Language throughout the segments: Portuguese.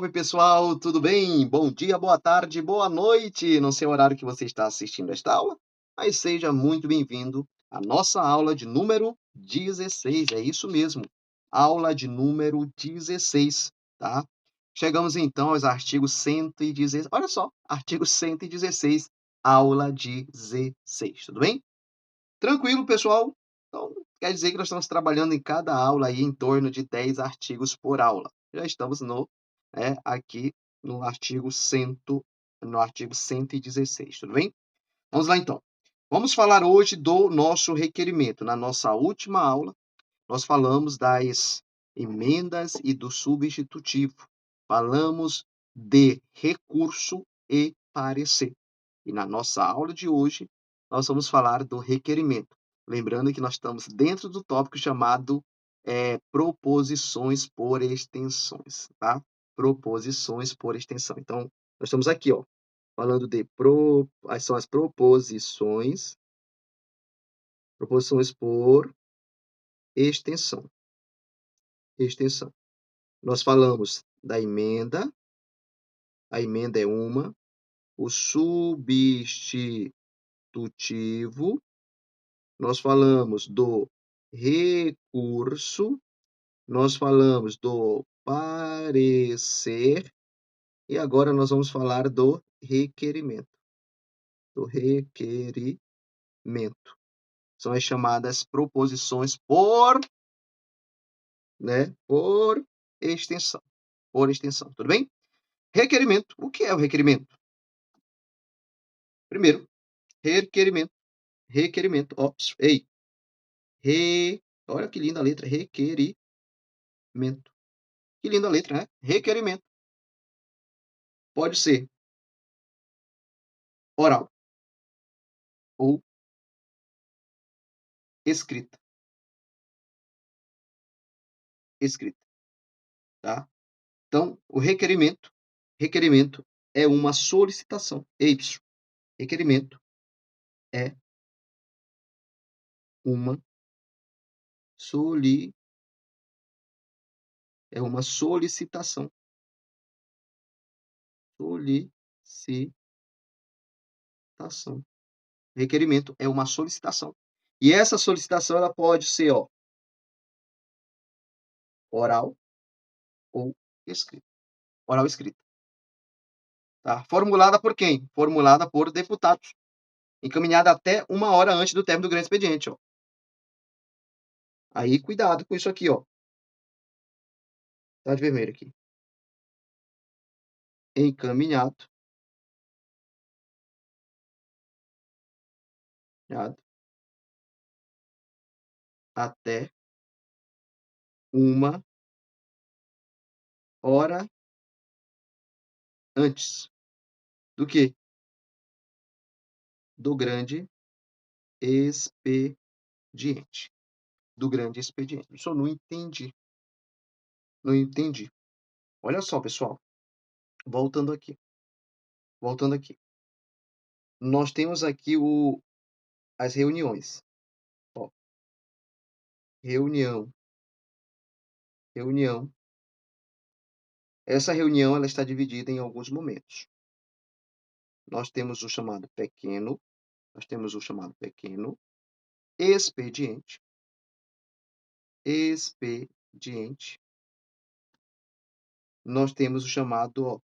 Salve pessoal, tudo bem? Bom dia, boa tarde, boa noite. Não sei o horário que você está assistindo esta aula, mas seja muito bem-vindo à nossa aula de número 16. É isso mesmo, aula de número 16, tá? Chegamos então aos artigos 116. Olha só, artigo 116, aula 16, tudo bem? Tranquilo, pessoal? Então, quer dizer que nós estamos trabalhando em cada aula aí em torno de 10 artigos por aula. Já estamos aqui no artigo 116, tudo bem? Vamos lá então. Vamos falar hoje do nosso requerimento. Na nossa última aula, nós falamos das emendas e do substitutivo. Falamos de recurso e parecer. E na nossa aula de hoje, nós vamos falar do requerimento. Lembrando que nós estamos dentro do tópico chamado proposições por extensões, tá? Proposições por extensão. Então, nós estamos aqui, ó, falando de são as proposições por extensão. Extensão. Nós falamos da emenda, a emenda é uma, o substitutivo, nós falamos do recurso, nós falamos do parecer, e agora nós vamos falar do requerimento. Do requerimento. São as chamadas proposições por extensão. Por extensão, tudo bem? Requerimento. O que é o requerimento? Primeiro, requerimento. Requerimento. Ops, ei. Olha que linda a letra. Requerimento. Que linda a letra, né? Requerimento. Pode ser oral ou escrita. Escrita, tá? Então, o requerimento é uma solicitação. Requerimento é uma solicitação. Solicitação. Requerimento é uma solicitação. E essa solicitação ela pode ser, ó, oral ou escrita. Oral escrita. Tá? Formulada por quem? Formulada por deputados. Encaminhada até 1 hora antes do término do grande expediente, ó. Aí, cuidado com isso aqui, ó. Tá de vermelho aqui. Encaminhado até 1 hora antes do quê? Do grande expediente. Do grande expediente. Isso eu não entendi. Não entendi. Olha só, pessoal. Voltando aqui. Nós temos aqui as reuniões. Ó, reunião. Essa reunião ela está dividida em alguns momentos. Nós temos o chamado pequeno expediente. Nós temos o chamado, ó,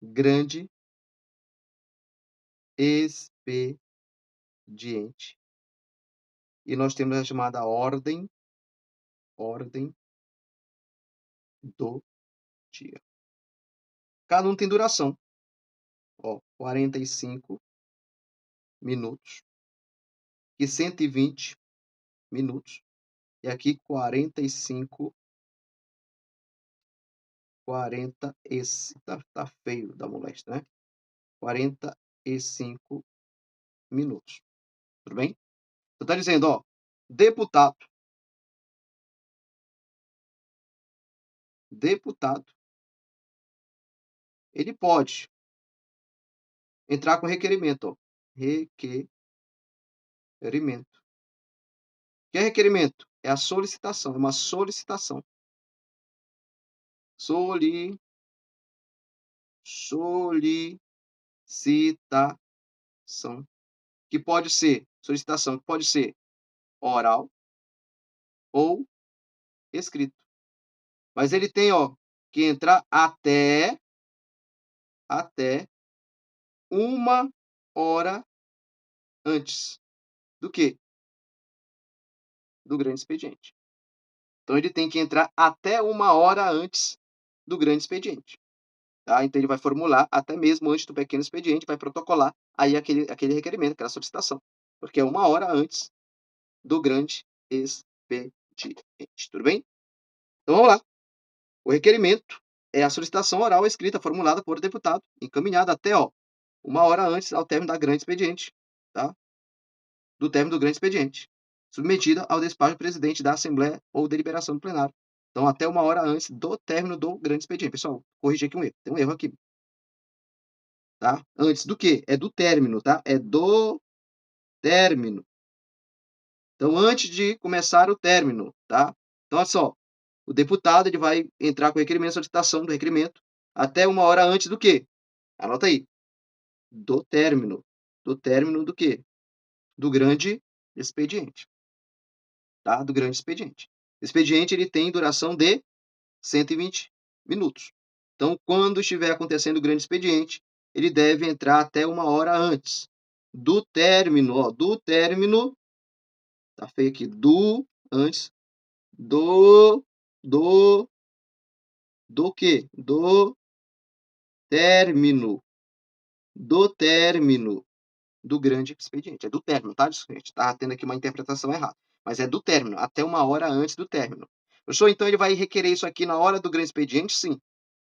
grande expediente. E nós temos a chamada ordem do dia. Cada um tem duração. Ó, 45 minutos. E 120 minutos. E aqui 45. Tá feio da moléstia, né? 45 minutos. Tudo bem? Então tá dizendo, ó, deputado, ele pode entrar com requerimento, ó. Requerimento. O que é requerimento? É a solicitação, é uma solicitação. solicitação, que pode ser solicitação, que pode ser oral ou escrito. Mas ele tem, ó, que entrar até 1 hora antes do quê? Do grande expediente. Então ele tem que entrar até 1 hora antes do grande expediente, tá? Então ele vai formular até mesmo antes do pequeno expediente, vai protocolar aí aquele requerimento, aquela solicitação, porque é 1 hora antes do grande expediente, tudo bem? Então vamos lá. O requerimento é a solicitação oral escrita formulada por deputado, encaminhada até, ó, 1 hora antes ao término da grande expediente, tá? Do término do grande expediente, submetida ao despacho do presidente da Assembleia ou deliberação do plenário. Então, até 1 hora antes do término do grande expediente. Pessoal, corrigi aqui um erro. Tem um erro aqui, tá? Antes do quê? É do término, tá? É do término. Então, antes de começar o término, tá? Então, olha só. O deputado ele vai entrar com o requerimento, solicitação do requerimento, até 1 hora antes do quê? Anota aí. Do término. Do término do quê? Do grande expediente, tá? Do grande expediente. O expediente ele tem duração de 120 minutos. Então, quando estiver acontecendo o grande expediente, ele deve entrar até 1 hora antes do término, ó, do término, tá feio aqui, antes do do quê? Término, do término do grande expediente. É do término, tá, gente? Tá tendo aqui uma interpretação errada. Mas é do término, até 1 hora antes do término. Professor, então ele vai requerer isso aqui na hora do grande expediente? Sim.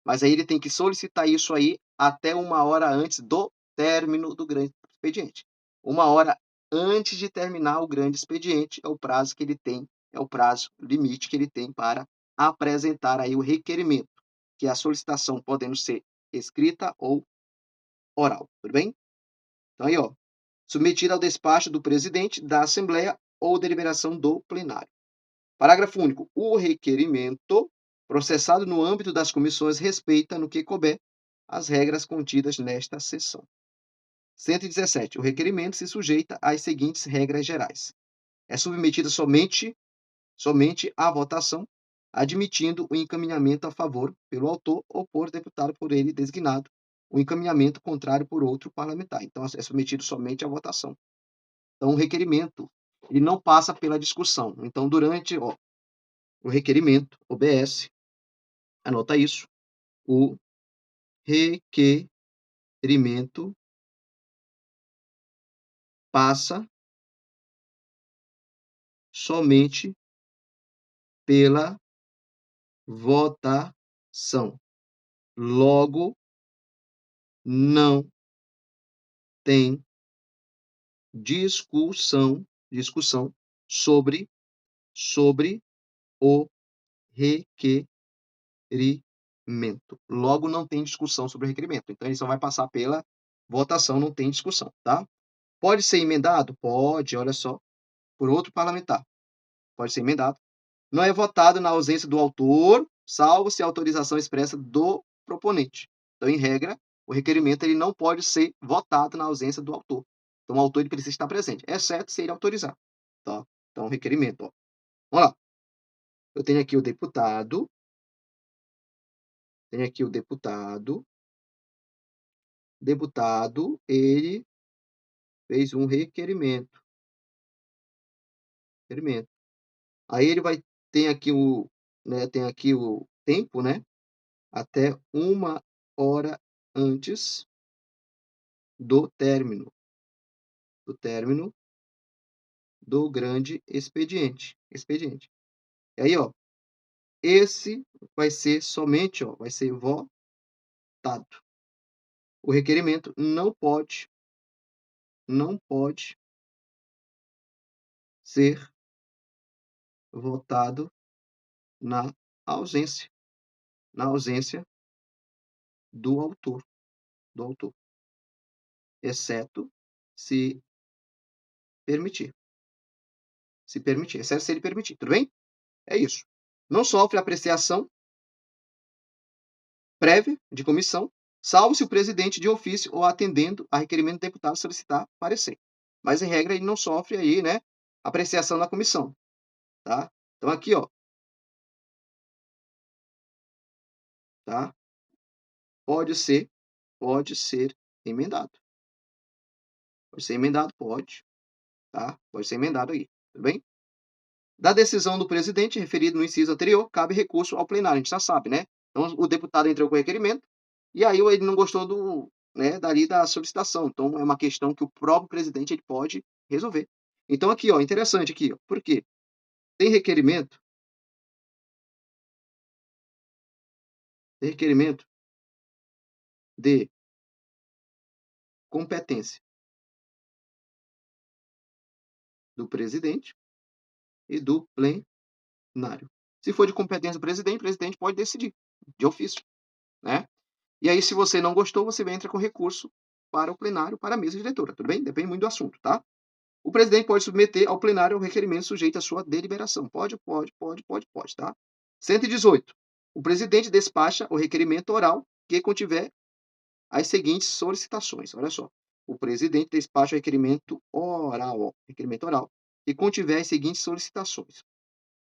Mas aí ele tem que solicitar isso aí até 1 hora antes do término do grande expediente. 1 hora antes de terminar o grande expediente é o prazo que ele tem, é o prazo limite que ele tem para apresentar aí o requerimento, que é a solicitação podendo ser escrita ou oral, tudo bem? Então aí, ó, submetida ao despacho do presidente da Assembleia ou deliberação do plenário. Parágrafo único. O requerimento processado no âmbito das comissões respeita, no que couber, as regras contidas nesta seção. 117. O requerimento se sujeita às seguintes regras gerais. É submetido somente à votação, admitindo o encaminhamento a favor pelo autor ou por deputado por ele designado, o encaminhamento contrário por outro parlamentar. Então, é submetido somente à votação. Então, o requerimento, ele não passa pela discussão. Então, durante o requerimento, OBS, anota isso, o requerimento passa somente pela votação. Logo, não tem discussão sobre o requerimento. Logo, não tem discussão sobre o requerimento. Então, ele só vai passar pela votação, não tem discussão, tá? Pode ser emendado? Pode, olha só, por outro parlamentar. Pode ser emendado. Não é votado na ausência do autor, salvo se a autorização expressa do proponente. Então, em regra, o requerimento ele não pode ser votado na ausência do autor. Então, o autor ele precisa estar presente, exceto se ele autorizar. Tá? Então, requerimento. Ó. Vamos lá. Eu tenho aqui o deputado. Deputado, ele fez um requerimento. Aí ele vai tem aqui o tempo, né? Até 1 hora antes do término do grande expediente. E aí, ó, esse vai ser somente, ó, vai ser votado. O requerimento não pode ser votado na ausência do autor, exceto se permitir. Exceto se ele permitir, tudo bem? É isso. Não sofre apreciação prévia de comissão, salvo se o presidente de ofício ou atendendo a requerimento do deputado solicitar parecer. Mas, em regra, ele não sofre aí, né, apreciação na comissão, tá? Então aqui, ó, tá? Pode ser pode ser emendado. Pode ser emendado? Pode, tá? Pode ser emendado aí, tudo bem? Da decisão do presidente, referido no inciso anterior, cabe recurso ao plenário, a gente já sabe, né? Então, o deputado entrou com o requerimento, e aí ele não gostou né, dali da solicitação. Então, é uma questão que o próprio presidente ele pode resolver. Então, aqui, ó, interessante aqui, ó, por quê? Tem requerimento de competência do presidente e do plenário. Se for de competência do presidente, o presidente pode decidir, de ofício, né? E aí, se você não gostou, você entra com recurso para o plenário, para a mesa diretora, tudo bem? Depende muito do assunto, tá? O presidente pode submeter ao plenário o requerimento sujeito à sua deliberação. Pode, tá? 118. O presidente despacha o requerimento oral que contiver as seguintes solicitações. Olha só. O presidente despacha o requerimento oral, que contiver as seguintes solicitações,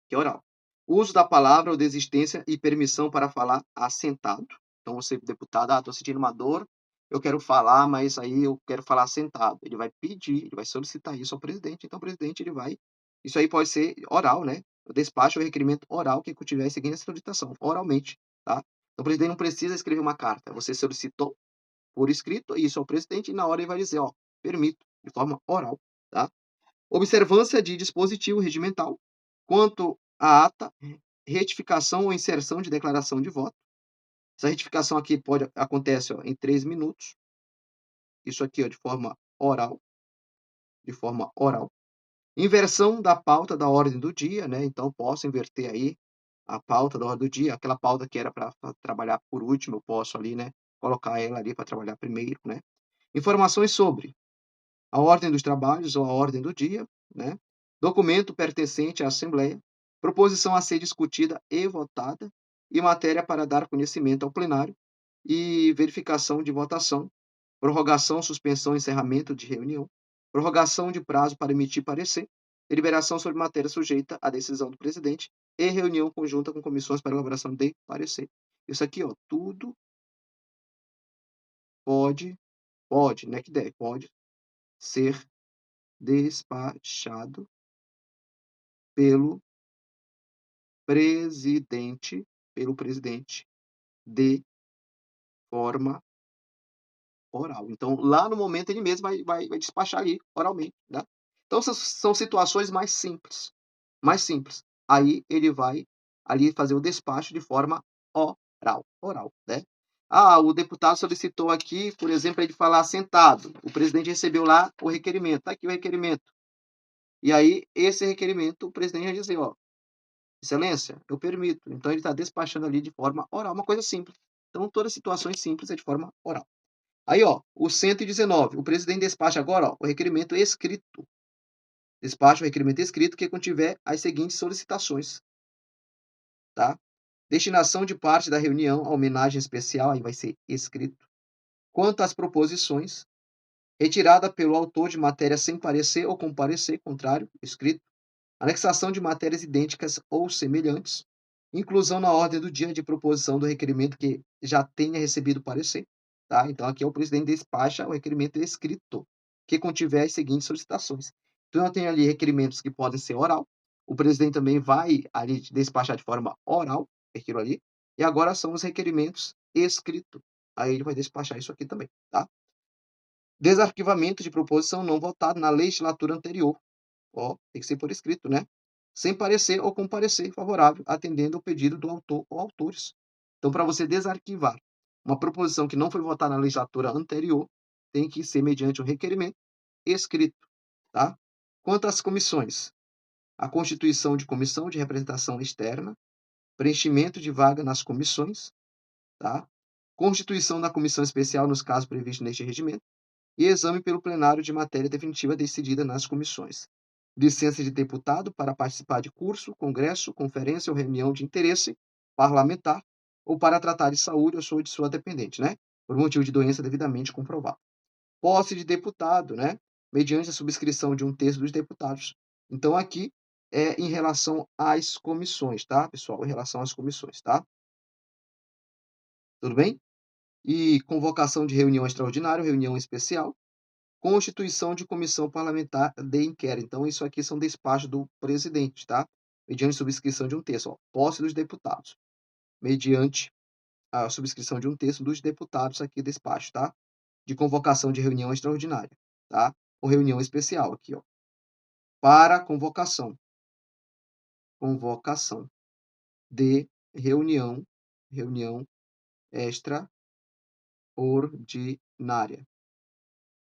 que é oral. Uso da palavra ou desistência e permissão para falar assentado. Então, você, deputado, estou sentindo uma dor, eu quero falar, mas aí eu quero falar sentado. Ele vai pedir, ele vai solicitar isso ao presidente, então o presidente ele vai. Isso aí pode ser oral, né? O despacho ou requerimento oral que tiver seguindo essa solicitação, oralmente, tá? Então o presidente não precisa escrever uma carta. Você solicitou por escrito isso ao presidente e na hora ele vai dizer, ó, permito, de forma oral, tá? Observância de dispositivo regimental quanto à ata, retificação ou inserção de declaração de voto. Essa retificação aqui acontece ó, em 3 minutos. Isso aqui ó, de forma oral. De forma oral. Inversão da pauta da ordem do dia, né? Então, posso inverter aí a pauta da ordem do dia. Aquela pauta que era para trabalhar por último, eu posso ali, né? Colocar ela ali para trabalhar primeiro, né? Informações sobre a ordem dos trabalhos ou a ordem do dia, né? Documento pertencente à Assembleia, proposição a ser discutida e votada, e matéria para dar conhecimento ao plenário, e verificação de votação, prorrogação, suspensão e encerramento de reunião, prorrogação de prazo para emitir parecer, deliberação sobre matéria sujeita à decisão do presidente e reunião conjunta com comissões para elaboração de parecer. Isso aqui, ó, tudo pode, né, que deve, pode ser despachado pelo presidente, de forma oral. Então, lá no momento, ele mesmo vai despachar ali, oralmente, né? Então, são situações mais simples. Aí, ele vai ali fazer o despacho de forma oral, né? Ah, o deputado solicitou aqui, por exemplo, ele falar sentado. O presidente recebeu lá o requerimento. Está aqui o requerimento. E aí, esse requerimento, o presidente vai dizer, ó, excelência, eu permito. Então, ele está despachando ali de forma oral, uma coisa simples. Então, todas as situações simples é de forma oral. Aí, ó, o 119, o presidente despacha agora, ó, o requerimento escrito. Despacha o requerimento escrito que contiver as seguintes solicitações, tá? Destinação de parte da reunião a homenagem especial, aí vai ser escrito. Quanto às proposições, retirada pelo autor de matéria sem parecer ou com parecer contrário, escrito. Anexação de matérias idênticas ou semelhantes, inclusão na ordem do dia de proposição do requerimento que já tenha recebido parecer, tá? Então, aqui é o presidente despacha o requerimento escrito, que contiver as seguintes solicitações. Então, eu tenho ali requerimentos que podem ser oral, o presidente também vai ali despachar de forma oral, aquilo ali, e agora são os requerimentos escrito. Aí ele vai despachar isso aqui também, tá? Desarquivamento de proposição não votada na legislatura anterior. Ó, tem que ser por escrito, né? Sem parecer ou com parecer favorável, atendendo ao pedido do autor ou autores. Então, para você desarquivar uma proposição que não foi votada na legislatura anterior, tem que ser mediante um requerimento escrito, tá? Quanto às comissões, a constituição de comissão de representação externa, preenchimento de vaga nas comissões, tá? Constituição da comissão especial nos casos previstos neste regimento, e exame pelo plenário de matéria definitiva decidida nas comissões. Licença de deputado para participar de curso, congresso, conferência ou reunião de interesse parlamentar, ou para tratar de saúde ou de sua dependente, né? Por motivo de doença devidamente comprovado. Posse de deputado, né? Mediante a subscrição de um terço dos deputados. Então, aqui é em relação às comissões, tá, pessoal? Em relação às comissões, tá? Tudo bem? E convocação de reunião extraordinária, reunião especial, constituição de comissão parlamentar de inquérito. Então, isso aqui são despachos do presidente, tá? Mediante subscrição de um terço, ó, posse dos deputados. Mediante a subscrição de um terço dos deputados aqui, despacho, tá? De convocação de reunião extraordinária, tá? Ou reunião especial aqui, ó. Para convocação de reunião extraordinária,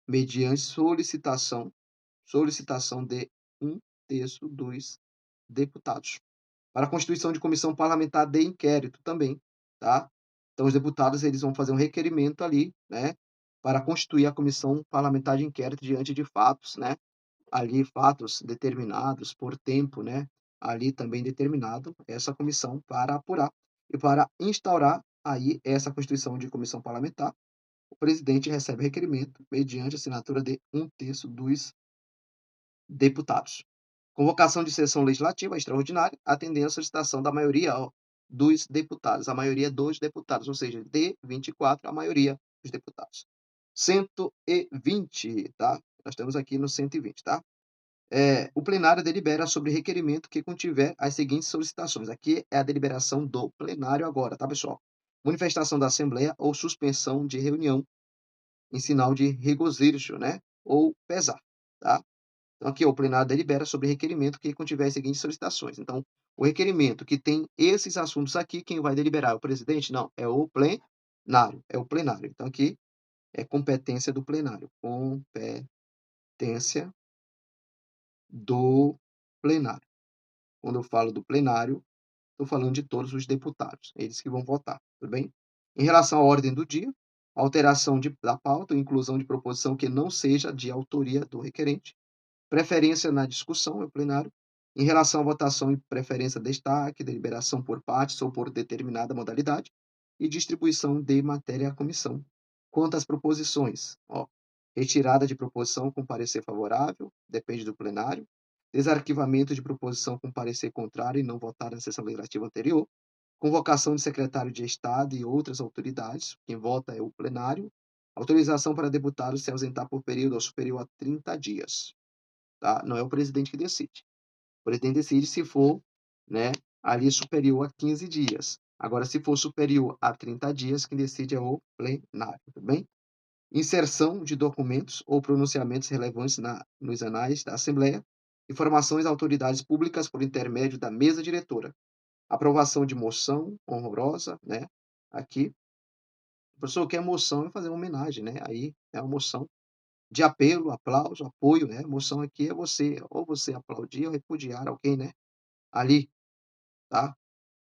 mediante solicitação de um terço dos deputados. Para a constituição de comissão parlamentar de inquérito também, tá? Então, os deputados eles vão fazer um requerimento ali, né, para constituir a comissão parlamentar de inquérito diante de fatos, né, ali fatos determinados por tempo, né, ali também determinado, essa comissão para apurar e para instaurar aí essa constituição de comissão parlamentar, o presidente recebe requerimento mediante assinatura de um terço dos deputados. Convocação de sessão legislativa extraordinária, atendendo à solicitação da maioria dos deputados, a maioria dos deputados, ou seja, de 24, a maioria dos deputados. 120, tá? Nós estamos aqui no 120, tá? O plenário delibera sobre requerimento que contiver as seguintes solicitações. Aqui é a deliberação do plenário agora, tá, pessoal? Manifestação da Assembleia ou suspensão de reunião em sinal de regozijo, né? Ou pesar, tá? Então, aqui, ó, o plenário delibera sobre requerimento que contiver as seguintes solicitações. Então, o requerimento que tem esses assuntos aqui, quem vai deliberar é o presidente? Não, é o plenário. É o plenário. Então, aqui é competência do plenário. Competência do plenário. Quando eu falo do plenário, estou falando de todos os deputados, eles que vão votar, tudo bem? Em relação à ordem do dia, alteração da pauta, inclusão de proposição que não seja de autoria do requerente, preferência na discussão, é o plenário, em relação à votação e preferência destaque, deliberação por partes ou por determinada modalidade, e distribuição de matéria à comissão. Quanto às proposições, ó, retirada de proposição com parecer favorável, depende do plenário, desarquivamento de proposição com parecer contrário e não votada na sessão legislativa anterior, convocação de secretário de Estado e outras autoridades, quem vota é o plenário, autorização para deputado se ausentar por período superior a 30 dias. Tá? Não é o presidente que decide. O presidente decide se for, né, ali superior a 15 dias. Agora, se for superior a 30 dias, quem decide é o plenário, tudo bem? Inserção de documentos ou pronunciamentos relevantes nos anais da Assembleia, informações a autoridades públicas por intermédio da mesa diretora, aprovação de moção honrosa, né? Aqui, o professor quer moção e fazer uma homenagem, né? Aí é uma moção de apelo, aplauso, apoio, né? Moção aqui é você, ou você aplaudir ou repudiar alguém, né? Ali, tá?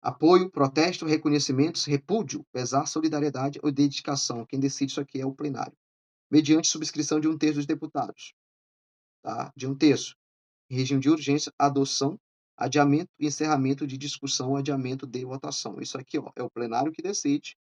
Apoio, protesto, reconhecimentos, repúdio, pesar, solidariedade ou dedicação. Quem decide isso aqui é o plenário. Mediante subscrição de um terço dos deputados, tá? De um terço. Em regime de urgência, adoção, adiamento e encerramento de discussão, adiamento de votação. Isso aqui, ó, é o plenário que decide,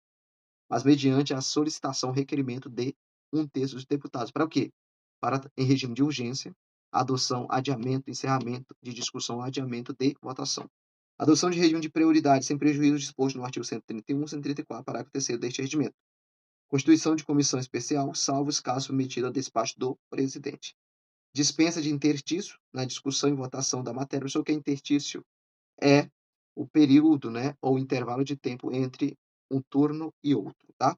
mas mediante a solicitação, requerimento de um terço dos deputados. Para o quê? Para, em regime de urgência, adoção, adiamento, encerramento de discussão, adiamento de votação. Adoção de regime de prioridade sem prejuízo disposto no artigo 131 e 134, parágrafo 3º deste regimento. Constituição de comissão especial, salvo os casos submetidos ao despacho do presidente. Dispensa de interstício na discussão e votação da matéria. O que é interstício? É o período, né, ou intervalo de tempo entre um turno e outro, tá?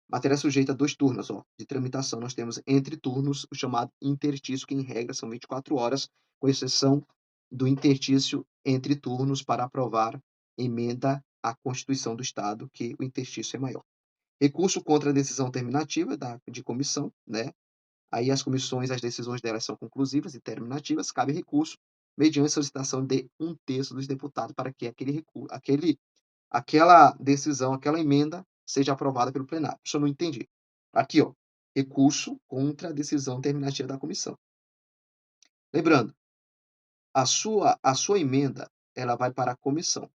Matéria sujeita a 2 turnos, ó, de tramitação. Nós temos entre turnos o chamado interstício, que em regra são 24 horas, com exceção do interstício entre turnos para aprovar emenda à Constituição do Estado, que o interstício é maior. Recurso contra a decisão terminativa de comissão, né? Aí as comissões, as decisões delas são conclusivas e terminativas, cabe recurso mediante solicitação de um terço dos deputados para que aquela decisão, aquela emenda seja aprovada pelo plenário. Isso eu não entendi. Aqui, ó, recurso contra a decisão terminativa da comissão. Lembrando, a sua emenda, ela vai para a comissão.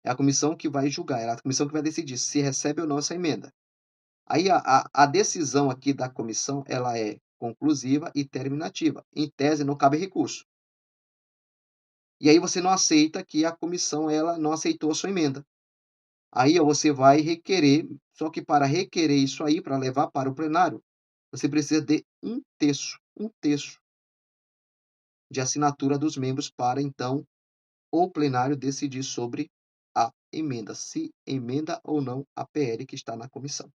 É a comissão que vai julgar, é a comissão que vai decidir se recebe ou não essa emenda. Aí a decisão aqui da comissão, ela é conclusiva e terminativa. Em tese, não cabe recurso. E aí você não aceita que a comissão ela não aceitou a sua emenda. Aí você vai requerer, só que para requerer isso aí, para levar para o plenário, você precisa de um terço de assinatura dos membros para então o plenário decidir sobre a emenda, se emenda ou não a PL que está na comissão.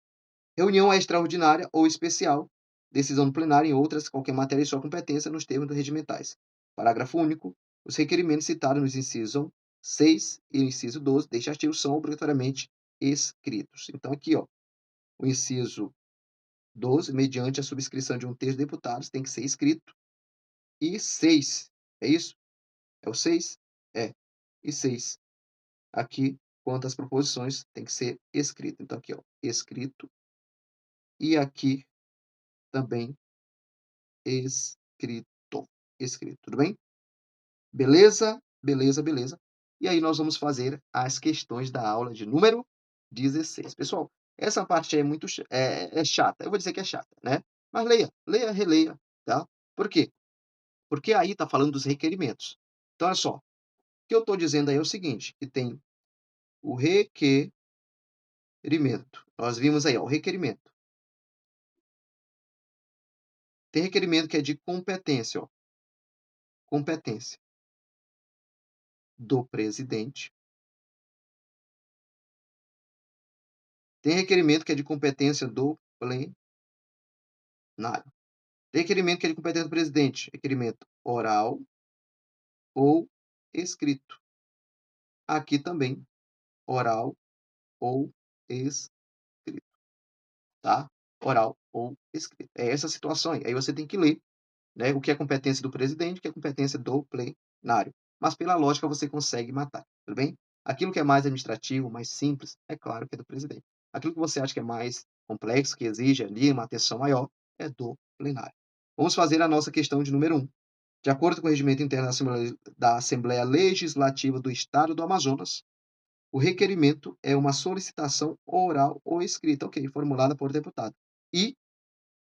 Reunião extraordinária ou especial, decisão do plenário em outras, qualquer matéria de sua competência nos termos dos regimentais. Parágrafo único. Os requerimentos citados nos incisos 6 e inciso 12 deste artigo são obrigatoriamente escritos. Então, aqui, ó, o inciso 12, mediante a subscrição de um terço de deputados, tem que ser escrito. E 6, é isso? É o 6? É. E 6. Aqui, quanto às proposições, tem que ser escrito. Então, aqui, ó, escrito. E aqui também escrito. Escrito, tudo bem? Beleza? Beleza, beleza. E aí nós vamos fazer as questões da aula de número 16. Pessoal, essa parte aí é muito chata. Eu vou dizer que é chata, né? Mas leia, leia, releia, tá? Por quê? Porque aí está falando dos requerimentos. Então, olha só. O que eu estou dizendo aí é o seguinte, que tem o requerimento. Nós vimos aí, ó, o requerimento. Tem requerimento que é de competência, ó. Competência do presidente. Tem requerimento que é de competência do plenário. Tem requerimento que é de competência do presidente. Requerimento oral ou escrito. Aqui também, oral ou escrito, tá? Oral ou escrito. É essa situação aí. Aí você tem que ler, né, o que é competência do presidente, o que é competência do plenário. Mas pela lógica você consegue matar, tudo bem? Aquilo que é mais administrativo, mais simples, é claro que é do presidente. Aquilo que você acha que é mais complexo, que exige ali uma atenção maior, é do plenário. Vamos fazer a nossa questão de número 1. De acordo com o regimento interno da Assembleia Legislativa do Estado do Amazonas, o requerimento é uma solicitação oral ou escrita, ok, formulada por deputado. E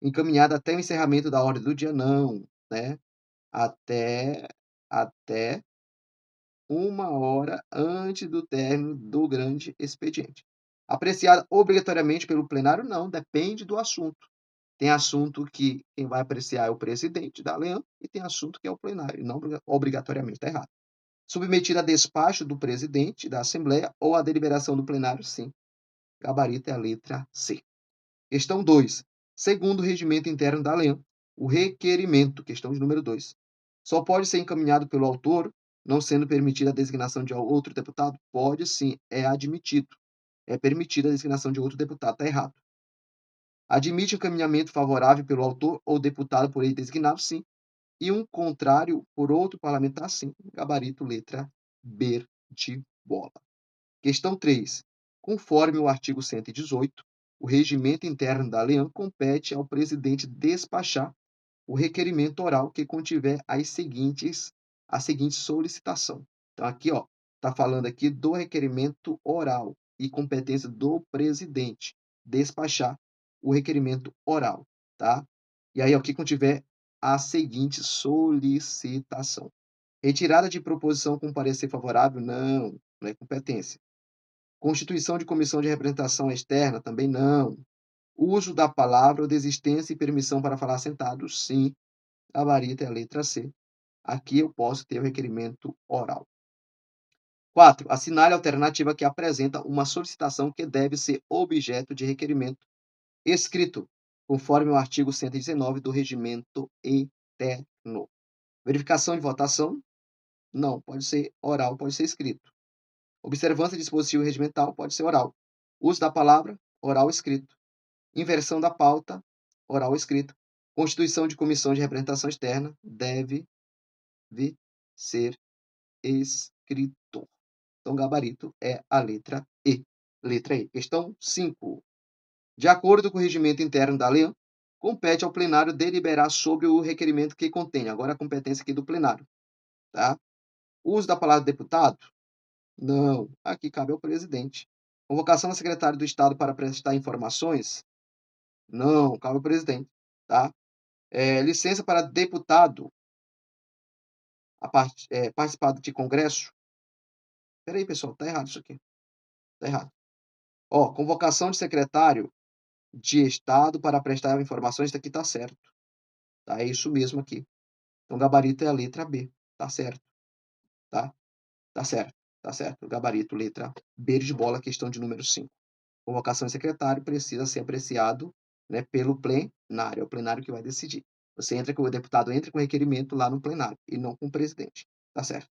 encaminhada até o encerramento da ordem do dia, não, né? Até 1 hora antes do término do grande expediente. Apreciada obrigatoriamente pelo plenário, não, depende do assunto. Tem assunto que quem vai apreciar é o presidente da Leão e tem assunto que é o plenário, não obrigatoriamente, está errado. Submetida a despacho do presidente da Assembleia ou a deliberação do plenário, sim. Gabarito é a letra C. Questão 2. Segundo o regimento interno da Leão, o requerimento, questão de número 2, só pode ser encaminhado pelo autor, não sendo permitida a designação de outro deputado? Pode sim, é admitido. É permitida a designação de outro deputado, está errado. Admite encaminhamento favorável pelo autor ou deputado por ele designado? Sim. E um contrário por outro parlamentar? Sim. Gabarito, letra B de bola. Questão 3. Conforme o artigo 118, o regimento interno da Leão compete ao presidente despachar o requerimento oral que contiver a seguinte solicitação. Então, aqui, ó, está falando aqui do requerimento oral e competência do presidente despachar o requerimento oral, tá? E aí, ó, que contiver a seguinte solicitação. Retirada de proposição com parecer favorável? Não, não é competência. Constituição de comissão de representação externa? Também não. Uso da palavra ou desistência e permissão para falar sentado? Sim. Gabarito é a letra C. Aqui eu posso ter o requerimento oral. 4. Assinale a alternativa que apresenta uma solicitação que deve ser objeto de requerimento escrito, conforme o artigo 119 do regimento interno. Verificação de votação? Não, pode ser oral, pode ser escrito. Observância de dispositivo regimental? Pode ser oral. Uso da palavra? Oral escrito. Inversão da pauta? Oral escrito. Constituição de comissão de representação externa? Deve ser escrito. Então, gabarito é a letra E. Letra E. Questão 5. De acordo com o regimento interno da lei, compete ao plenário deliberar sobre o requerimento que contém. Agora a competência aqui do plenário, tá? O uso da palavra deputado? Não, aqui cabe ao presidente. Convocação do secretário do Estado para prestar informações? Não, cabe ao presidente, tá? Licença para deputado participar de congresso? Espera aí, pessoal, tá errado isso aqui, tá errado. Ó, convocação de secretário de Estado para prestar informações, isso aqui tá certo, tá? É isso mesmo aqui. Então, gabarito é a letra B, tá certo, tá? Tá certo, tá certo. Gabarito, letra B de bola, questão de número 5. Convocação de secretário precisa ser apreciado, né, pelo plenário, é o plenário que vai decidir. O deputado entra com requerimento lá no plenário e não com o presidente, tá certo?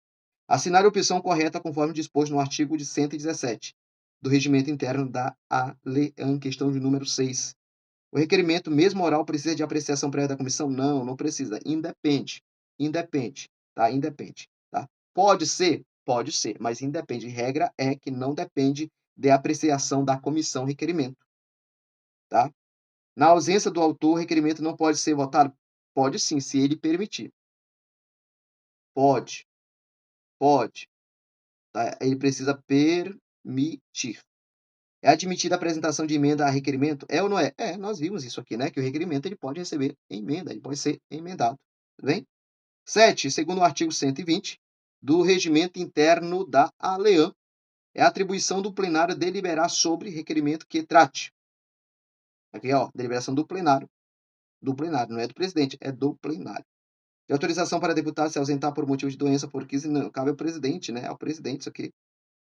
Assinar a opção correta conforme disposto no artigo de 117 do regimento interno da ALEAN, questão de número 6. O requerimento, mesmo oral, precisa de apreciação prévia da comissão? Não, não precisa. Independe. Independe, tá? Independe, tá? Pode ser? Pode ser, mas independe. Regra é que não depende de apreciação da comissão requerimento, tá? Na ausência do autor, o requerimento não pode ser votado? Pode sim, se ele permitir. Pode, pode, tá? Ele precisa permitir. É admitida a apresentação de emenda a requerimento? É ou não é? É, nós vimos isso aqui, né? Que o requerimento ele pode receber emenda, ele pode ser emendado. Tudo bem? 7. Segundo o artigo 120 do regimento interno da ALEAN, é atribuição do plenário deliberar sobre requerimento que trate. Aqui, ó, deliberação do plenário, não é do presidente, é do plenário. De autorização para deputado se ausentar por motivo de doença, por crise, não, cabe ao presidente, né? Ao presidente isso aqui.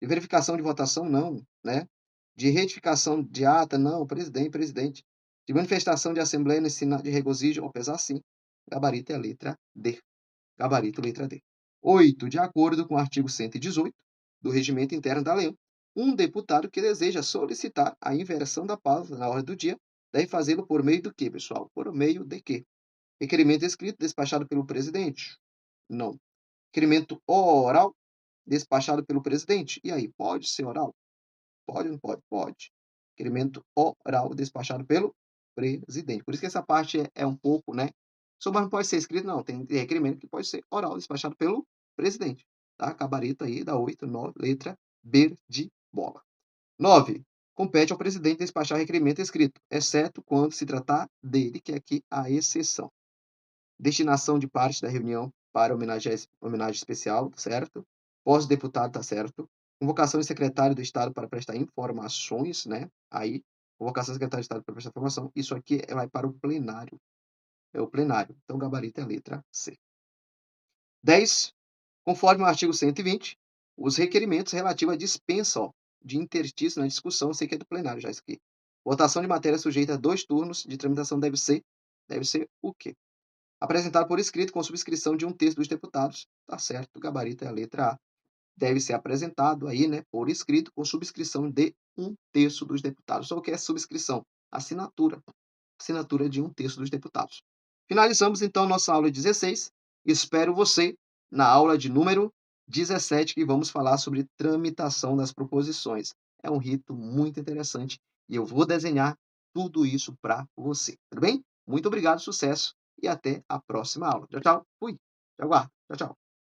De verificação de votação, não, né? De retificação de ata, não, presidente. De manifestação de assembleia nesse sinal de regozijo, ou pesar, sim. Gabarito é a letra D. Gabarito, letra D. 8. De acordo com o artigo 118 do regimento interno da lei, um deputado que deseja solicitar a inversão da pauta na ordem do dia deve fazê-lo por meio do quê, pessoal? Por meio de quê? Requerimento escrito despachado pelo presidente? Não. Requerimento oral despachado pelo presidente? E aí, pode ser oral? Pode ou não pode? Pode. Requerimento oral despachado pelo presidente. Por isso que essa parte é um pouco, né? Só mas não pode ser escrito, não. Tem requerimento que pode ser oral, despachado pelo presidente. Tá? Gabarito aí da 8, 9, letra B de bola. 9. Compete ao presidente despachar requerimento escrito, exceto quando se tratar dele, que é aqui a exceção. Destinação de parte da reunião para homenagem especial, certo? Pós-deputado, tá certo. Convocação de secretário do Estado para prestar informações, né? Aí, convocação do secretário do Estado para prestar informação, isso aqui vai para o plenário. É o plenário. Então, gabarito é a letra C. 10. Conforme o artigo 120, os requerimentos relativos à dispensa, ó, de interstício na discussão, sei que é do plenário já isso aqui. Votação de matéria sujeita a 2 turnos de tramitação deve ser o quê? Apresentado por escrito com subscrição de um terço dos deputados. Tá certo, o gabarito é a letra A. Deve ser apresentado aí, né, por escrito com subscrição de um terço dos deputados. Só o que é subscrição? Assinatura. Assinatura de um terço dos deputados. Finalizamos então nossa aula 16. Espero você na aula de número 17, que vamos falar sobre tramitação das proposições. É um rito muito interessante e eu vou desenhar tudo isso para você, tudo bem? Muito obrigado, sucesso e até a próxima aula. Tchau, tchau. Fui. Te aguardo. Tchau, tchau.